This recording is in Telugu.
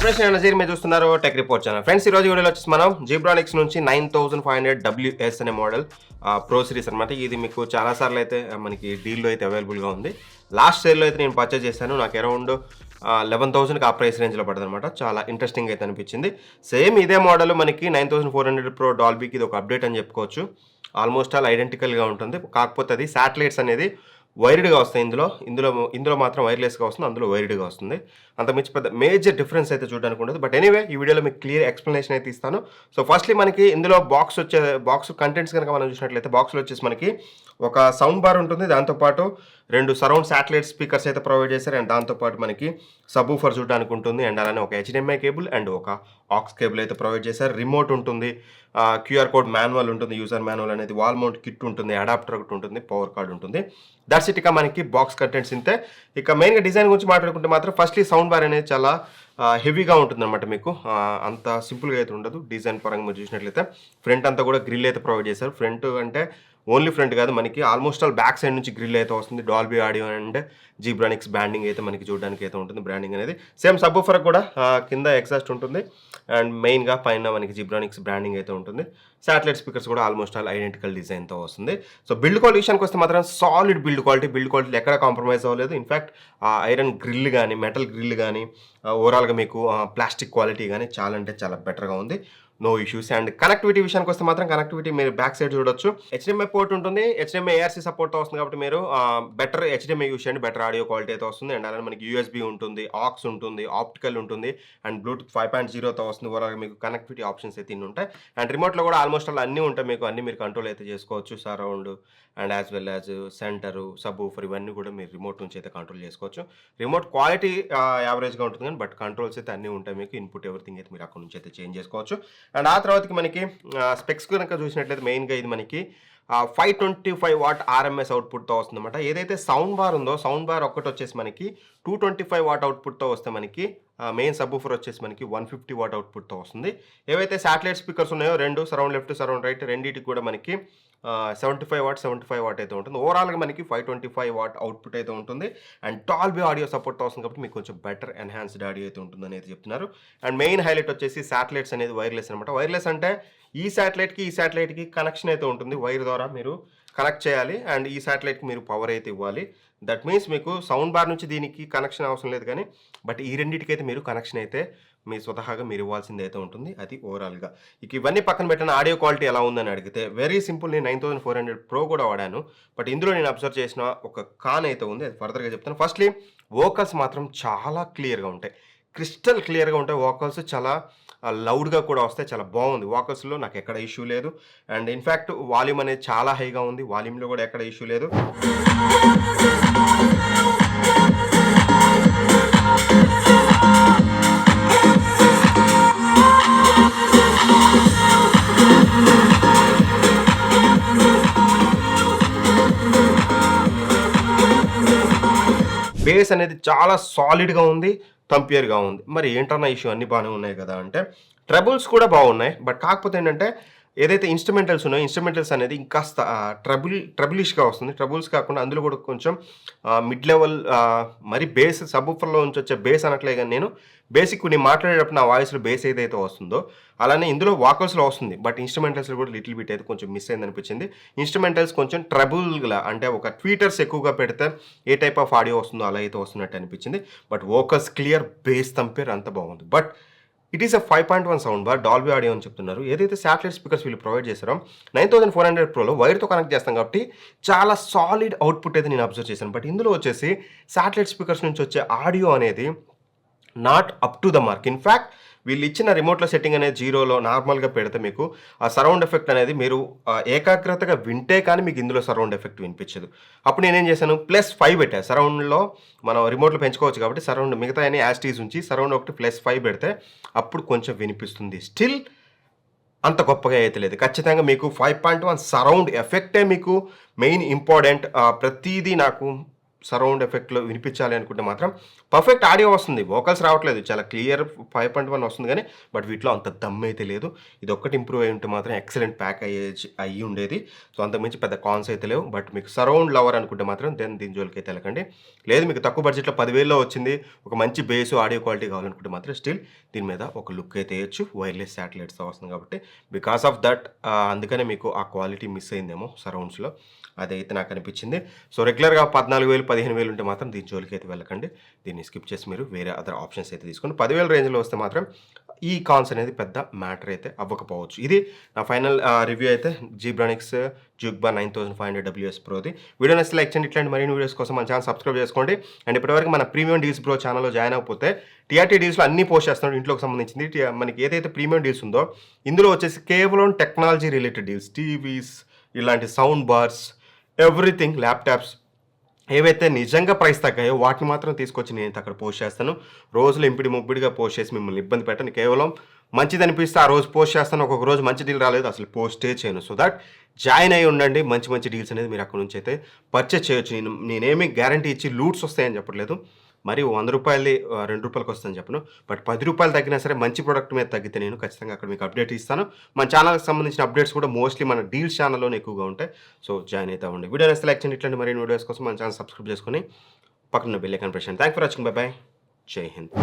ఫ్రెండ్స్ నేను నజీర్ మీరు చూస్తున్నారు టెక్ రిపోర్ట్ ఛానల్. ఫ్రెండ్స్ ఈ రోజు వీడియోలో వచ్చేసి మనం జీబ్రానిక్స్ నుంచి 9500 WS అనే మోడల్ ప్రో సిరీస్ అనమాట. ఇది మీకు చాలాసార్లు అయితే మనకి డీల్లో అయితే అవైలబుల్గా ఉంది. లాస్ట్ సేల్లో అయితే నేను పర్చేజ్ చేశాను. నాకు అరౌండ్ 11,000కి ఆ ప్రైస్ రేంజ్లో పడుతుంది అనమాట. చాలా ఇంట్రెస్టింగ్ అయితే అనిపించింది. సేమ్ ఇదే మోడల్ మనకి 9400 ప్రో డాల్బీకి ఇది ఒక అప్డేట్ అని చెప్పుకోవచ్చు. ఆల్మోస్ట్ ఆల్ ఐడెంటికల్గా ఉంటుంది. కాకపోతే అది శాటిలైట్స్ అనేది వైర్డ్గా వస్తాయి. ఇందులో మాత్రం వైర్లెస్గా వస్తుంది, అందులో వైర్డ్గా వస్తుంది. అంతకుమించి పెద్ద మేజర్ డిఫరెన్స్ అయితే చూడడానికి ఉండదు. బట్ ఎనీవే ఈ వీడియోలో మీకు క్లియర్ ఎక్స్ప్లెనేషన్ అయితే ఇస్తాను. సో ఫస్ట్లీ మనకి ఇందులో బాక్స్ కంటెంట్స్ కనుక మనం చూసినట్లయితే బాక్స్లో వచ్చేసి మనకి ఒక సౌండ్ బార్ ఉంటుంది. దాంతోపాటు 2 సరౌండ్ శాటిలైట్ స్పీకర్స్ అయితే ప్రొవైడ్ చేశారు. అండ్ దాంతోపాటు మనకి సబ్వూఫర్ చూడడానికి ఉంటుంది. అండ్ అలానే ఒక HDMI కేబుల్ అండ్ ఒక ఆక్స్ కేబుల్ అయితే ప్రొవైడ్ చేశారు. రిమోట్ ఉంటుంది, QR కోడ్ మాన్యువల్ ఉంటుంది, యూజర్ మాన్యువల్ అనేది, వాల్ మౌంట్ కిట్ ఉంటుంది, అడాప్టర్ ఒకటి ఉంటుంది, పవర్ కార్డ్ ఉంటుంది. That's it. ఇక మనకి బాక్స్ కంటెంట్స్ ఇంతే. ఇక మెయిన్గా డిజైన్ గురించి మాట్లాడుకుంటే మాత్రం ఫస్ట్లీ సౌండ్ బార్ అనేది చాలా హెవీగా ఉంటుంది అనమాట. మీకు అంత సింపుల్గా అయితే ఉండదు. డిజైన్ పరంగా మీరు చూసినట్లయితే ఫ్రంట్ అంతా కూడా గ్రిల్ అయితే ప్రొవైడ్ చేశారు. ఫ్రంట్ అంటే ఓన్లీ ఫ్రంట్ కాదు, మనకి ఆల్మోస్ట్ ఆల్ బ్యాక్ సైడ్ నుంచి గ్రిల్ అయితే వస్తుంది. Dolby audio and Zebronics branding అయితే మనకి చూడడానికి అయితే ఉంటుంది. బ్రాండింగ్ అనేది సేమ్ సబ్వూఫర్ కూడా కింద ఎగ్జాస్ట్ ఉంటుంది. అండ్ మెయిన్గా పైన మనకి జీబ్రానిక్స్ బ్రాండింగ్ అయితే ఉంటుంది. శాటిలైట్ స్పీకర్స్ కూడా ఆల్మోస్ట్ ఆల్ ఐడెంటికల్ డిజైన్తో వస్తుంది. సో బిల్డ్ క్వాలిటీ విషయానికి వస్తే మాత్రం సాలిడ్ బిల్డ్ క్వాలిటీ ఎక్కడ కాంప్రమైజ్ అవ్వలేదు. ఇన్ఫ్యాక్ట్ ఐరన్ గ్రిల్ కానీ, మెటల్ గ్రిల్ కానీ, ఓవరాల్గా మీకు ప్లాస్టిక్ క్వాలిటీ కానీ చాలా అంటే చాలా బెటర్గా ఉంది. No issues. అండ్ కనెక్టివిటీ విషయానికి వస్తే మాత్రం కనెక్టివిటీ మీరు బ్యాక్ సైడ్ చూడొచ్చు. HDMI పోర్ట్ ఉంటుంది. HDMI ARC సపోర్ట్తో వస్తుంది కాబట్టి మీరు బెటర్ HDMI యూస్ చేయండి. బెటర్ ఆడియో క్వాలిటీ అయితే వస్తుంది. అండ్ అలానే మనకి USB ఉంటుంది, ఆక్స్ ఉంటుంది, ఆప్టికల్ ఉంటుంది, అండ్ బ్లూటూత్ 5.0తో వస్తుంది. ఓవరాల్గా మీకు కనెక్టివిటీ ఆప్షన్స్ అయితే ఇన్ని ఉంటాయి. అండ్ రిమోట్లో కూడా ఆల్మోస్ట్ అలా అన్నీ ఉంటాయి. మీకు అన్ని మీరు కంట్రోల్ అయితే చేసుకోవచ్చు. Surround and as well as centre, subwoofer ఇవన్నీ కూడా మీరు రిమోట్ నుంచి అయితే కంట్రోల్ చేసుకోవచ్చు. రిమోట్ క్వాలిటీ యావరేజ్గా ఉంటుంది కానీ బట్ కంట్రోల్స్ అయితే అన్నీ ఉంటాయి. మీకు ఇన్పుట్ ఎవ్రీథింగ్ అయితే మీరు అక్కడ నుంచి అయితే చేంజ్ చేసుకోవచ్చు. అండ్ ఆ తర్వాతకి మనకి స్పెక్స్ కనుక చూసినట్లయితే మెయిన్గా ఇది మనకి 525 వాట్ RMS అవుట్పుట్తో వస్తుంది అనమాట. ఏదైతే సౌండ్ బార్ ఉందో సౌండ్ బార్ ఒక్కటి వచ్చేసి మనకి 225 వాట్ అవుట్పుట్తో వస్తే మనకి మెయిన్ సబ్వూఫర్ వచ్చేసి మనకి 150 వాట్ అవుట్పుట్తో వస్తుంది. ఏవైతే శాటిలైట్ స్పీకర్స్ ఉన్నాయో 2 సరౌండ్ లెఫ్ట్ సరౌండ్ రైట్ రెండింటికి కూడా మనకి 75 వాట్ అయితే ఉంటుంది. ఓవరాల్గా మనకి 525 వాట్ అవుట్పుట్ అయితే ఉంటుంది. అండ్ డాల్బీ ఆడియో సపోర్ట్ వస్తుంది కాబట్టి మీకు కొంచెం బెటర్ ఎన్హాన్స్డ్ ఆడియో అయితే ఉంటుందని అయితే చెప్తున్నారు. అండ్ మెయిన్ హైలైట్ వచ్చేసి శాటిలైట్స్ అనేది వైర్లెస్ అనమాట. వైర్లెస్ అంటే ఈ శాటిలైట్కి కనెక్షన్ అయితే ఉంటుంది. వైర్ ద్వారా మీరు కనెక్ట్ చేయాలి అండ్ ఈ శాటిలైట్కి మీరు పవర్ అయితే ఇవ్వాలి. దట్ మీన్స్ మీకు సౌండ్ బార్ నుంచి దీనికి కనెక్షన్ అవసరం లేదు కానీ బట్ ఈ రెండింటికైతే మీరు కనెక్షన్ అయితే మీ స్వతహాగా మీరు ఇవ్వాల్సింది అయితే ఉంటుంది. అది ఓవరాల్గా. ఇక ఇవన్నీ పక్కన పెట్టిన ఆడియో క్వాలిటీ ఎలా ఉందని అడిగితే వెరీ సింపుల్. నేను 9400 ప్రో కూడా వాడాను. బట్ ఇందులో నేను అబ్జర్వ్ చేసిన ఒక కాన్ అయితే ఉంది. అది ఫర్దర్గా చెప్తాను. ఫస్ట్లీ వోకల్స్ మాత్రం చాలా క్లియర్గా ఉంటాయి. క్రిస్టల్ క్లియర్గా ఉంటాయి. వోకల్స్ చాలా లౌడ్గా కూడా వస్తాయి. చాలా బాగుంది. వోకల్స్లో నాకు ఎక్కడ ఇష్యూ లేదు. అండ్ ఇన్ఫ్యాక్ట్ వాల్యూమ్ అనేది చాలా హైగా ఉంది. వాల్యూమ్లో కూడా ఎక్కడ ఇష్యూ లేదు. బేస్ అనేది చాలా సాలిడ్గా ఉంది, తంపియర్గా ఉంది. మరి ఏంటన్నా ఇష్యూ అన్నీ బాగానే ఉన్నాయి కదా అంటే ట్రబుల్స్ కూడా బాగున్నాయి. బట్ కాకపోతే ఏంటంటే ఏదైతే ఇన్స్ట్రుమెంటల్స్ ఉన్నాయో ఇన్స్ట్రుమెంటల్స్ అనేది ఇంకాస్త ట్రబులిష్గా వస్తుంది. ట్రబుల్స్ కాకుండా అందులో కూడా కొంచెం మిడ్ లెవెల్ మరి బేస్ సబ్వూఫర్లో నుంచి వచ్చే బేస్ అనట్లే కానీ నేను బేసిక్ నేను మాట్లాడేటప్పుడు నా వాయిస్లో బేస్ ఏదైతే వస్తుందో అలానే ఇందులో వాకల్స్లో వస్తుంది. బట్ ఇన్స్ట్రుమెంటల్స్లో కూడా లిటిల్ బిట్ అయితే కొంచెం మిస్ అయింది అనిపించింది. ఇన్స్ట్రుమెంటల్స్ కొంచెం ట్రబుల్గా అంటే ఒక ట్వీటర్స్ ఎక్కువగా పెడితే ఏ టైప్ ఆఫ్ ఆడియో వస్తుందో అలా అయితే వస్తున్నట్టు అనిపించింది. బట్ వోకల్స్ క్లియర్, బేస్ తంపేర్ అంత బాగుంది. But it is 5.1 sound bar Dolby audio అని చెప్తున్నారు. ఏదైతే శాటిలైట్ స్పీకర్స్ వీళ్ళు ప్రొవైడ్ చేశారో 9400 ప్రోలో వైర్తో కనెక్ట్ చేస్తాం కాబట్టి చాలా సాలిడ్ అవుట్పుట్ అయితే నేను అబ్జర్వ్ చేశాను. బట్ ఇందులో వచ్చేసి శాటిలైట్ స్పీకర్స్ నుంచి వచ్చే ఆడియో అనేది not up to the mark. In fact వీళ్ళు ఇచ్చిన రిమోట్లో సెట్టింగ్ అనేది 0లో నార్మల్గా పెడితే మీకు ఆ సరౌండ్ ఎఫెక్ట్ అనేది మీరు ఏకాగ్రతగా వింటే కానీ మీకు ఇందులో సరౌండ్ ఎఫెక్ట్ వినిపించదు. అప్పుడు నేనేం చేశాను +5 పెట్టాను. సరౌండ్లో మనం రిమోట్లో పెంచుకోవచ్చు కాబట్టి సరౌండ్ మిగతా అని యాస్టీస్ ఉంచి సరౌండ్ ఒకటి +5 పెడితే అప్పుడు కొంచెం వినిపిస్తుంది. స్టిల్ అంత గొప్పగా అయితే లేదు. ఖచ్చితంగా మీకు 5.1 సరౌండ్ ఎఫెక్టే మీకు మెయిన్ ఇంపార్టెంట్. ప్రతిదీ నాకు సరౌండ్ ఎఫెక్ట్లో వినిపించాలి అనుకుంటే మాత్రం పర్ఫెక్ట్ ఆడియో వస్తుంది, వోకల్స్ రావట్లేదు, చాలా క్లియర్ 5.1 వస్తుంది కానీ బట్ వీటిలో అంత దమ్ అయితే లేదు. ఇది ఒక్కటి ఇంప్రూవ్ అయి ఉంటే మాత్రం ఎక్సలెంట్ ప్యాక్ అయ్యి ఉండేది. సో అంతకుమించి పెద్ద కాన్స్ అయితే లేవు. బట్ మీకు సరౌండ్ లవర్ అనుకుంటే మాత్రం దీని జోలికి అయితే వెళ్ళకండి. లేదు మీకు తక్కువ బడ్జెట్లో 10,000లో వచ్చింది, ఒక మంచి బేస్ ఆడియో క్వాలిటీ కావాలనుకుంటే మాత్రం స్టిల్ దీని మీద ఒక లుక్ అయితే వేయచ్చు. వైర్లెస్ శాటిలైట్స్తో వస్తుంది కాబట్టి బికాస్ ఆఫ్ దట్ అందుకనే మీకు ఆ క్వాలిటీ మిస్ అయిందేమో సరౌండ్స్లో, అదైతే నాకు అనిపించింది. సో రెగ్యులర్గా 14,000 15,000 ఉంటే మాత్రం దీని జోలికి అయితే వెళ్ళకండి. దీన్ని స్కిప్ చేసి మీరు వేరే అదర్ ఆప్షన్స్ అయితే తీసుకోండి. 10,000 రేంజ్లో వస్తే మాత్రం ఈ కాన్స్ అనేది పెద్ద మ్యాటర్ అయితే అవ్వకపోవచ్చు. ఇది నా ఫైనల్ రివ్యూ అయితే జీబ్రానిక్స్ జూక్బార్ 9500 WS ప్రోది. వీడియో నచ్చితే లైక్ చేయండి. ఇట్లాంటి మరిన్ని వీడియోస్ కోసం మన ఛానల్ సబ్స్క్రైబ్ చేసుకోండి. అండ్ ఇప్పటివరకు మన ప్రీమియం డీల్స్ బ్రో ఛానల్లో జాయిన్ అయిపోతే టీఆర్టీ డీల్స్లో అన్ని పోస్ట్ చేస్తున్నాడు ఇంట్లోకి సంబంధించింది. మనకి ఏదైతే ప్రీమియం డీల్స్ ఉందో ఇందులో వచ్చేసి కేవలం టెక్నాలజీ రిలేటెడ్ డీల్స్, టీవీస్, ఇలాంటి సౌండ్ బార్స్, ఎవ్రీథింగ్, ల్యాప్టాప్స్ ఏవైతే నిజంగా ప్రైస్ తగ్గాయో వాటిని మాత్రం తీసుకొచ్చి నేను అక్కడ పోస్ట్ చేస్తాను. రోజులు ఇంపిడి ముప్పిడిగా పోస్ట్ చేసి మిమ్మల్ని ఇబ్బంది పెట్టను. కేవలం మంచిది అనిపిస్తే ఆ రోజు పోస్ట్ చేస్తాను. ఒక్కొక్క రోజు మంచి డీల్ రాలేదు అసలు పోస్టే చేయను. సో దట్ జాయిన్ అయి ఉండండి. మంచి మంచి డీల్స్ అనేది మీరు అక్కడ నుంచి అయితే పర్చేస్ చేయొచ్చు. నేనేమి గ్యారంటీ ఇచ్చి లూట్స్ వస్తాయని చెప్పట్లేదు. మరి ₹100 ₹2 వస్తుందని చెప్పను. బట్ ₹10 తగ్గినా సరే మంచి ప్రోడక్ట్ మీద తగ్గితే నేను ఖచ్చితంగా అక్కడ మీకు అప్డేట్ ఇస్తాను. మన ఛానల్కి సంబంధించిన అప్డేట్స్ కూడా మోస్ట్లీ మన డీల్స్ ఛానల్లోనే ఎక్కువగా ఉంటాయి. సో జాయిన్ అయితే ఉండి వీడియో నచ్చితే లైక్ చేయండి. ఇట్లాంటి మరిన్ని వీడియోస్ కోసం మన ఛానల్ సబ్స్క్రైబ్ చేసుకొని పక్కన బెల్ ఐకాన్ ప్రెస్ చేయండి. Thank for watching. By by. జై హింద్.